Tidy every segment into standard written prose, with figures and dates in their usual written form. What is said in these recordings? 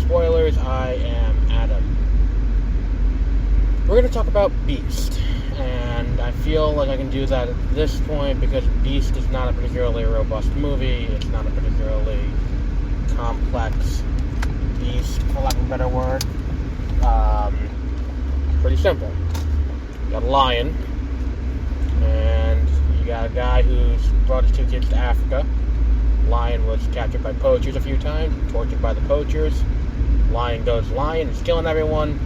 spoilers. I am Adam. We're going to talk about Beast, and I feel like I can do that at this point because Beast is not a particularly robust movie. It's not a particularly complex beast, for lack of a better word. Pretty simple. You got a lion, and you got a guy who's brought his 2 kids to Africa. Lion was captured by poachers a few times, tortured by the poachers. Lion goes lion, is killing everyone.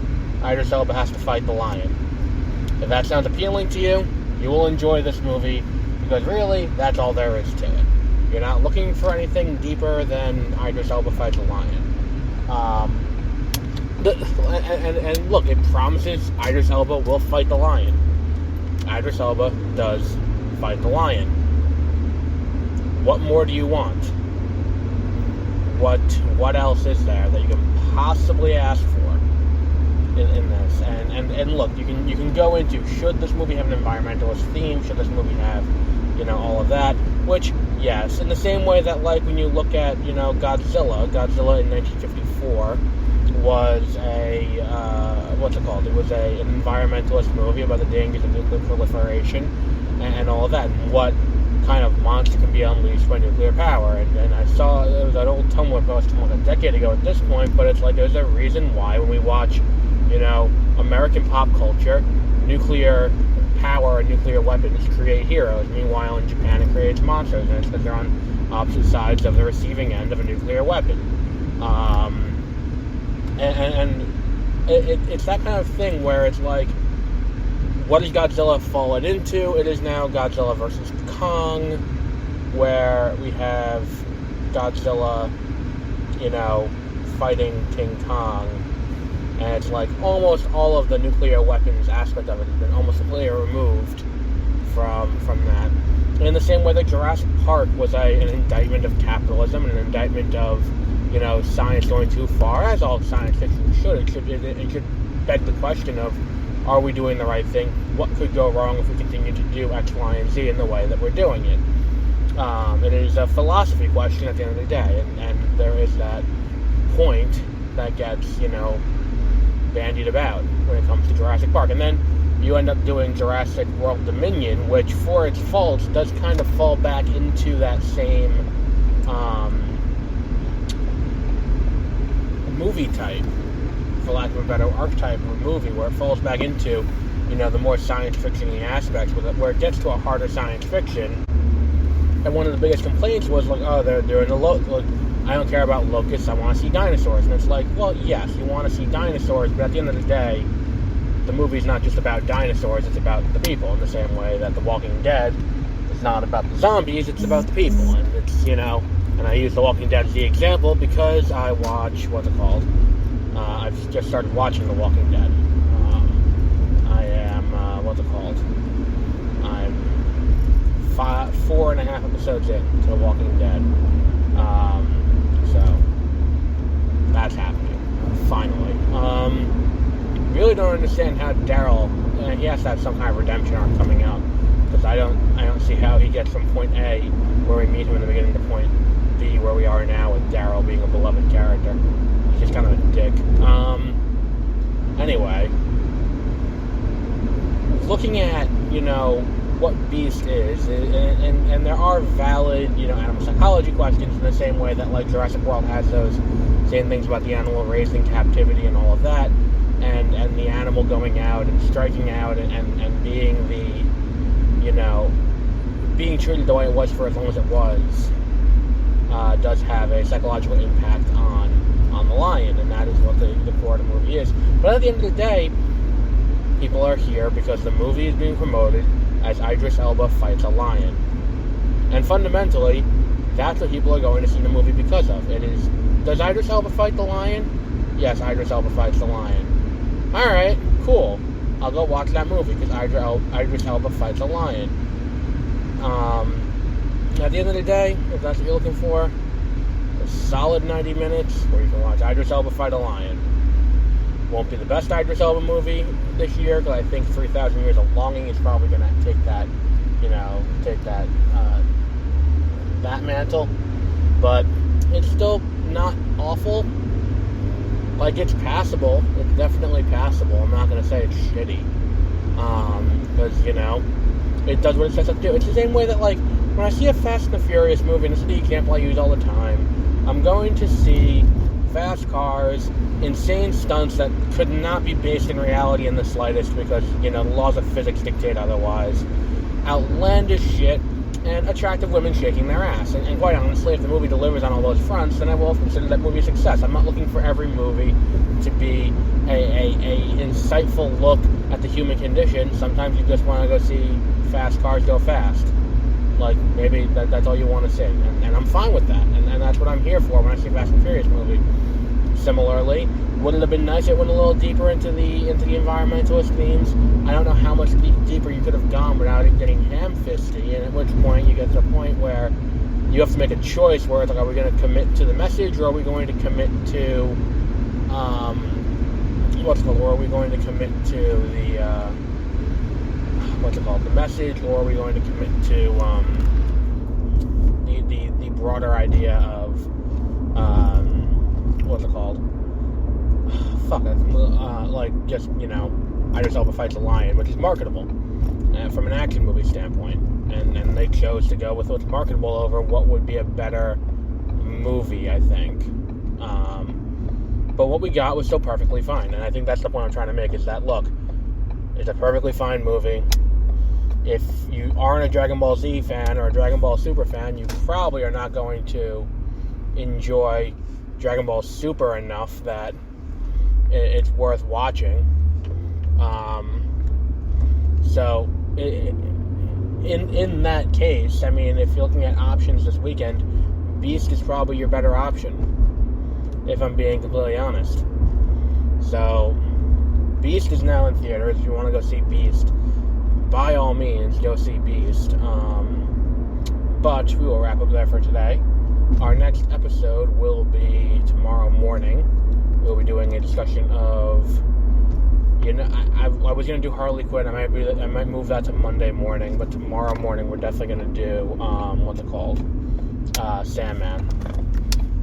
Idris Elba has to fight the lion. If that sounds appealing to you, you will enjoy this movie, because really, that's all there is to it. You're not looking for anything deeper than Idris Elba fights a lion. And look, it promises Idris Elba will fight the lion. Idris Elba does fight the lion. What more do you want? What else is there that you can possibly ask for in this? And look, you can go into, should this movie have an environmentalist theme? Should this movie have, all of that? Which, yes, in the same way that, like, when you look at, Godzilla in 1954 was It was an environmentalist movie about the dangers of nuclear proliferation and all of that, and what kind of monster can be unleashed by nuclear power. And I saw, there was an old Tumblr post from like a decade ago at this point, but it's like there's a reason why when we watch, American pop culture, nuclear power and nuclear weapons create heroes. Meanwhile, in Japan, it creates monsters, and it's because they're on opposite sides of the receiving end of a nuclear weapon. It's that kind of thing where it's like, what has Godzilla fallen into? It is now Godzilla versus Kong, where we have Godzilla, fighting King Kong, and it's like almost all of the nuclear weapons aspect of it has been almost completely removed from that. And in the same way that Jurassic Park was an indictment of capitalism and an indictment of, science going too far, as all science fiction should. It should beg the question of, are we doing the right thing? What could go wrong if we continue to do X, Y, and Z in the way that we're doing it? It is a philosophy question at the end of the day, and there is that point that gets, bandied about when it comes to Jurassic Park. And then you end up doing Jurassic World Dominion, which, for its faults, does kind of fall back into that same movie type, for lack of a better archetype of a movie, where it falls back into, the more science fiction-y aspects, where it gets to a harder science fiction. And one of the biggest complaints was like, oh, they're doing I don't care about locusts, I want to see dinosaurs. And it's like, well, yes, you want to see dinosaurs, but at the end of the day, the movie's not just about dinosaurs, it's about the people, in the same way that The Walking Dead is not about the zombies, it's about the people. And it's, and I use The Walking Dead as the example because I watch, I've just started watching The Walking Dead. I am, I'm 4.5 episodes in to The Walking Dead. So, that's happening, finally. Really don't understand how Daryl, he has to have some kind of redemption arc coming out, because I don't see how he gets from point A, where we meet him in the beginning, to point B, where we are now, with Daryl being a beloved character. He's just kind of a dick. Anyway, looking at, what Beast is, and there are valid, animal psychology questions in the same way that, like, Jurassic World has those same things about the animal raised in captivity and all of that, and the animal going out and striking out and being being treated the way it was for as long as it was, does have a psychological impact on the lion, and that is what the core of the movie is. But at the end of the day, people are here because the movie is being promoted as Idris Elba fights a lion. And fundamentally, that's what people are going to see the movie because of. It is, does Idris Elba fight the lion? Yes, Idris Elba fights the lion. Alright, cool. I'll go watch that movie because Idris Elba fights a lion. At the end of the day, if that's what you're looking for, a solid 90 minutes where you can watch Idris Elba fight a lion. Won't be the best Idris Elba movie this year, because I think 3,000 Years of Longing is probably going to take that, that mantle. But it's still not awful. Like, it's passable. It's definitely passable. I'm not going to say it's shitty. Because, you know, it does what it sets up to do. It's the same way that, like, when I see a Fast and the Furious movie, and this is the example I use all the time, I'm going to see fast cars, insane stunts that could not be based in reality in the slightest because, you know, the laws of physics dictate otherwise. Outlandish shit, and attractive women shaking their ass. And quite honestly, if the movie delivers on all those fronts, then I will consider that movie a success. I'm not looking for every movie to be a insightful look at the human condition. Sometimes you just want to go see fast cars go fast. Like, maybe that's all you want to see. And I'm fine with that. And that's what I'm here for when I see a Fast and Furious movie. Similarly, would it have been nice if it went a little deeper into the environmentalist themes? I don't know how much deeper you could have gone without it getting ham-fisty, and at which point you get to a point where you have to make a choice where it's like, are we going to commit to the message, or are we going to commit to, or are we going to commit to the message, or are we going to commit to, the broader idea of, like, just, you know, Idris Elba fights a lion, which is marketable from an action movie standpoint. And they chose to go with what's marketable over what would be a better movie, I think. But what we got was still perfectly fine. And I think that's the point I'm trying to make, is that, look, it's a perfectly fine movie. If you aren't a Dragon Ball Z fan or a Dragon Ball Super fan, you probably are not going to enjoy Dragon Ball Super enough that it's worth watching. So in that case, I mean, if you're looking at options this weekend, Beast is probably your better option, if I'm being completely honest. So Beast is now in theaters. If you want to go see Beast, by all means, go see Beast. But we will wrap up there for today. Our next episode will be tomorrow morning. We'll be doing a discussion of, you know, I was going to do Harley Quinn. I might move that to Monday morning, but tomorrow morning we're definitely going to do, Sandman.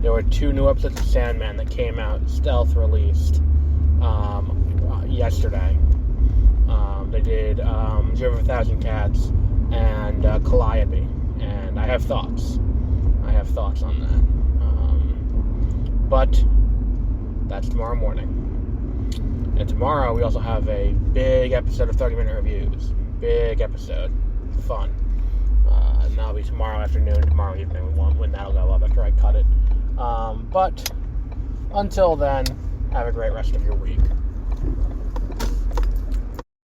There were 2 new episodes of Sandman that came out, stealth released, yesterday. They did, Zero of a Thousand Cats and, Calliope, and I have thoughts on that. But that's tomorrow morning. And tomorrow we also have a big episode of 30-minute reviews. Big episode. Fun. And that'll be tomorrow afternoon, tomorrow evening, when that'll go up after I cut it. But until then, have a great rest of your week.